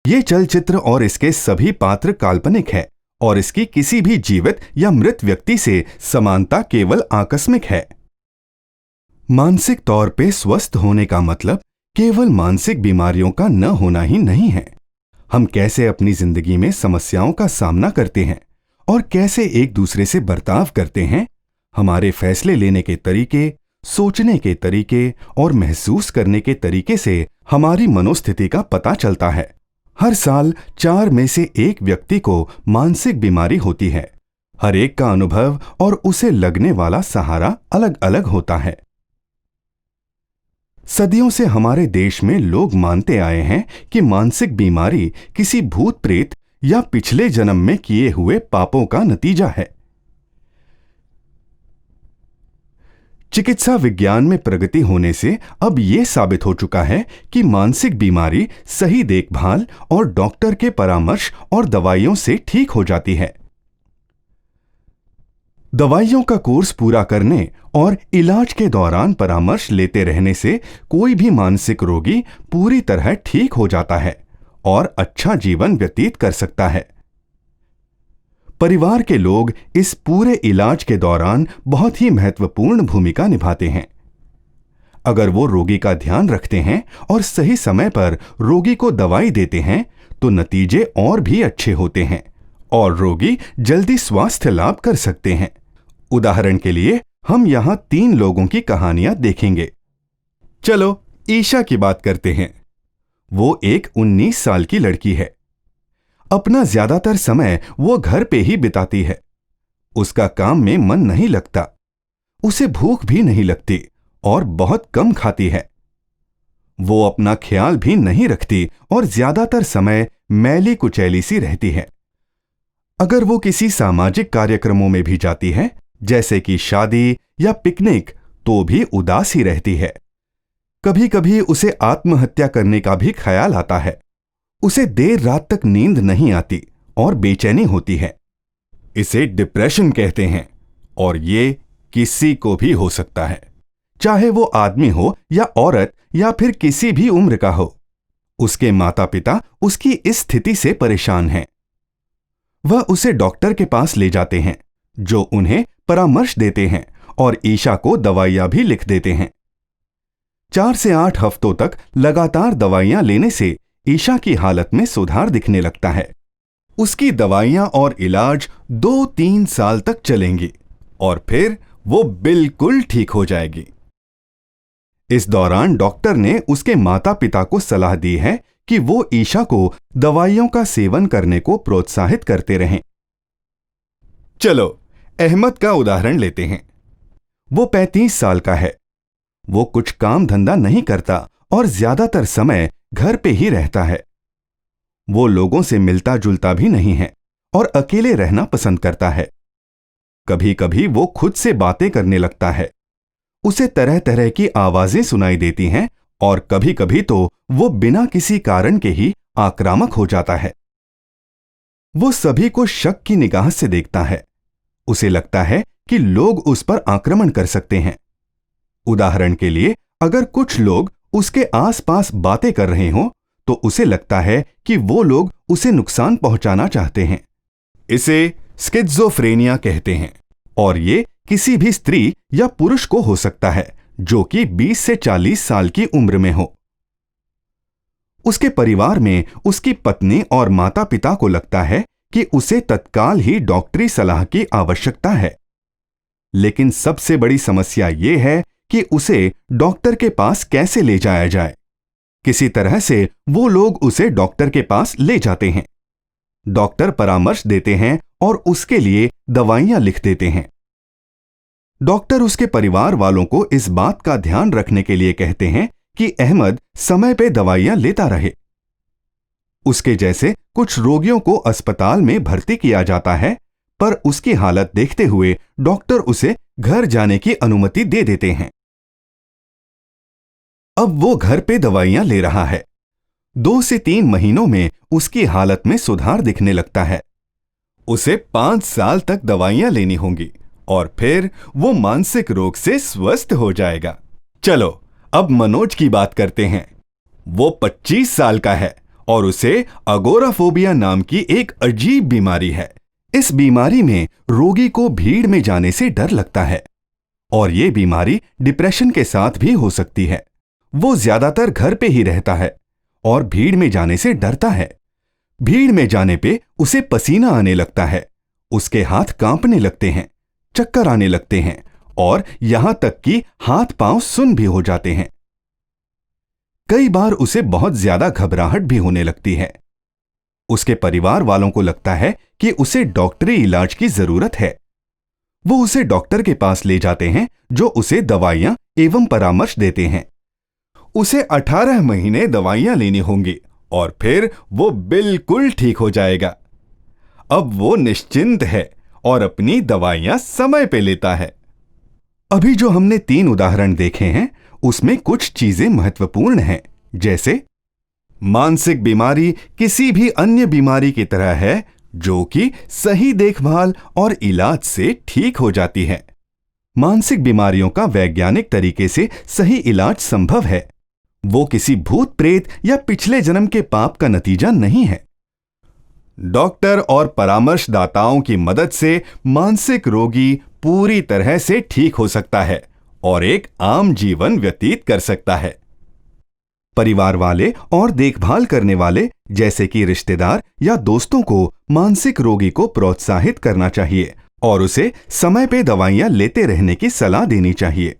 ये चलचित्र और इसके सभी पात्र काल्पनिक है और इसकी किसी भी जीवित या मृत व्यक्ति से समानता केवल आकस्मिक है। मानसिक तौर पे स्वस्थ होने का मतलब केवल मानसिक बीमारियों का न होना ही नहीं है। हम कैसे अपनी जिंदगी में समस्याओं का सामना करते हैं और कैसे एक दूसरे से बर्ताव करते हैं, हमारे फैसले लेने के तरीके, सोचने के तरीके और महसूस करने के तरीके से हमारी मनोस्थिति का पता चलता है। हर साल 4 में से 1 व्यक्ति को मानसिक बीमारी होती है। हर एक का अनुभव और उसे लगने वाला सहारा अलग अलग होता है। सदियों से हमारे देश में लोग मानते आए हैं कि मानसिक बीमारी किसी भूत प्रेत या पिछले जन्म में किए हुए पापों का नतीजा है। चिकित्सा विज्ञान में प्रगति होने से अब यह साबित हो चुका है कि मानसिक बीमारी सही देखभाल और डॉक्टर के परामर्श और दवाइयों से ठीक हो जाती है। दवाइयों का कोर्स पूरा करने और इलाज के दौरान परामर्श लेते रहने से कोई भी मानसिक रोगी पूरी तरह ठीक हो जाता है और अच्छा जीवन व्यतीत कर सकता है। परिवार के लोग इस पूरे इलाज के दौरान बहुत ही महत्वपूर्ण भूमिका निभाते हैं। अगर वो रोगी का ध्यान रखते हैं और सही समय पर रोगी को दवाई देते हैं तो नतीजे और भी अच्छे होते हैं और रोगी जल्दी स्वास्थ्य लाभ कर सकते हैं। उदाहरण के लिए हम यहां 3 लोगों की कहानियां देखेंगे। चलो ईशा की बात करते हैं। वो एक 19 साल की लड़की है। अपना ज्यादातर समय वो घर पे ही बिताती है। उसका काम में मन नहीं लगता, उसे भूख भी नहीं लगती और बहुत कम खाती है। वो अपना ख्याल भी नहीं रखती और ज्यादातर समय मैली कुचैली सी रहती है। अगर वो किसी सामाजिक कार्यक्रमों में भी जाती है, जैसे कि शादी या पिकनिक, तो भी उदास ही रहती है। कभी कभी उसे आत्महत्या करने का भी ख्याल आता है। उसे देर रात तक नींद नहीं आती और बेचैनी होती है। इसे डिप्रेशन कहते हैं और ये किसी को भी हो सकता है, चाहे वो आदमी हो या औरत या फिर किसी भी उम्र का हो। उसके माता पिता उसकी इस स्थिति से परेशान हैं। वह उसे डॉक्टर के पास ले जाते हैं, जो उन्हें परामर्श देते हैं और ईशा को दवाइयां भी लिख देते हैं। 4 से 8 हफ्तों तक लगातार दवाइयां लेने से ईशा की हालत में सुधार दिखने लगता है। उसकी दवाइयां और इलाज 2-3 साल तक चलेंगी और फिर वो बिल्कुल ठीक हो जाएगी। इस दौरान डॉक्टर ने उसके माता पिता को सलाह दी है कि वो ईशा को दवाइयों का सेवन करने को प्रोत्साहित करते रहें। चलो अहमद का उदाहरण लेते हैं। वो 35 साल का है। वो कुछ काम धंधा नहीं करता और ज्यादातर समय घर पे ही रहता है। वो लोगों से मिलता जुलता भी नहीं है और अकेले रहना पसंद करता है। कभी कभी वो खुद से बातें करने लगता है। उसे तरह तरह की आवाजें सुनाई देती हैं और कभी कभी तो वो बिना किसी कारण के ही आक्रामक हो जाता है। वो सभी को शक की निगाह से देखता है। उसे लगता है कि लोग उस पर आक्रमण कर सकते हैं। उदाहरण के लिए, अगर कुछ लोग उसके आसपास बातें कर रहे हों तो उसे लगता है कि वो लोग उसे नुकसान पहुंचाना चाहते हैं। इसे स्किज़ोफ्रेनिया कहते हैं और ये किसी भी स्त्री या पुरुष को हो सकता है जो कि 20 से 40 साल की उम्र में हो। उसके परिवार में उसकी पत्नी और माता पिता को लगता है कि उसे तत्काल ही डॉक्टरी सलाह की आवश्यकता है। लेकिन सबसे बड़ी समस्या यह है कि उसे डॉक्टर के पास कैसे ले जाया जाए। किसी तरह से वो लोग उसे डॉक्टर के पास ले जाते हैं। डॉक्टर परामर्श देते हैं और उसके लिए दवाइयां लिख देते हैं। डॉक्टर उसके परिवार वालों को इस बात का ध्यान रखने के लिए कहते हैं कि अहमद समय पे दवाइयां लेता रहे। उसके जैसे कुछ रोगियों को अस्पताल में भर्ती किया जाता है, पर उसकी हालत देखते हुए डॉक्टर उसे घर जाने की अनुमति दे देते हैं। अब वो घर पे दवाइयां ले रहा है। 2 से 3 महीनों में उसकी हालत में सुधार दिखने लगता है। उसे 5 साल तक दवाइयां लेनी होंगी और फिर वो मानसिक रोग से स्वस्थ हो जाएगा। चलो अब मनोज की बात करते हैं। वो 25 साल का है और उसे अगोराफोबिया नाम की एक अजीब बीमारी है। इस बीमारी में रोगी को भीड़ में जाने से डर लगता है और ये बीमारी डिप्रेशन के साथ भी हो सकती है। वो ज्यादातर घर पे ही रहता है और भीड़ में जाने से डरता है। भीड़ में जाने पे उसे पसीना आने लगता है, उसके हाथ कांपने लगते हैं, चक्कर आने लगते हैं और यहां तक कि हाथ पांव सुन्न भी हो जाते हैं। कई बार उसे बहुत ज्यादा घबराहट भी होने लगती है। उसके परिवार वालों को लगता है कि उसे डॉक्टरी इलाज की जरूरत है। वो उसे डॉक्टर के पास ले जाते हैं जो उसे दवाइयां एवं परामर्श देते हैं। उसे 18 महीने दवाइयां लेनी होंगी और फिर वो बिल्कुल ठीक हो जाएगा। अब वो निश्चिंत है और अपनी दवाइयां समय पे लेता है। अभी जो हमने 3 उदाहरण देखे हैं उसमें कुछ चीजें महत्वपूर्ण हैं, जैसे मानसिक बीमारी किसी भी अन्य बीमारी की तरह है जो कि सही देखभाल और इलाज से ठीक हो जाती है। मानसिक बीमारियों का वैज्ञानिक तरीके से सही इलाज संभव है। वो किसी भूत प्रेत या पिछले जन्म के पाप का नतीजा नहीं है। डॉक्टर और परामर्शदाताओं की मदद से मानसिक रोगी पूरी तरह से ठीक हो सकता है और एक आम जीवन व्यतीत कर सकता है। परिवार वाले और देखभाल करने वाले जैसे कि रिश्तेदार या दोस्तों को मानसिक रोगी को प्रोत्साहित करना चाहिए और उसे समय पे दवाइयां लेते रहने की सलाह देनी चाहिए।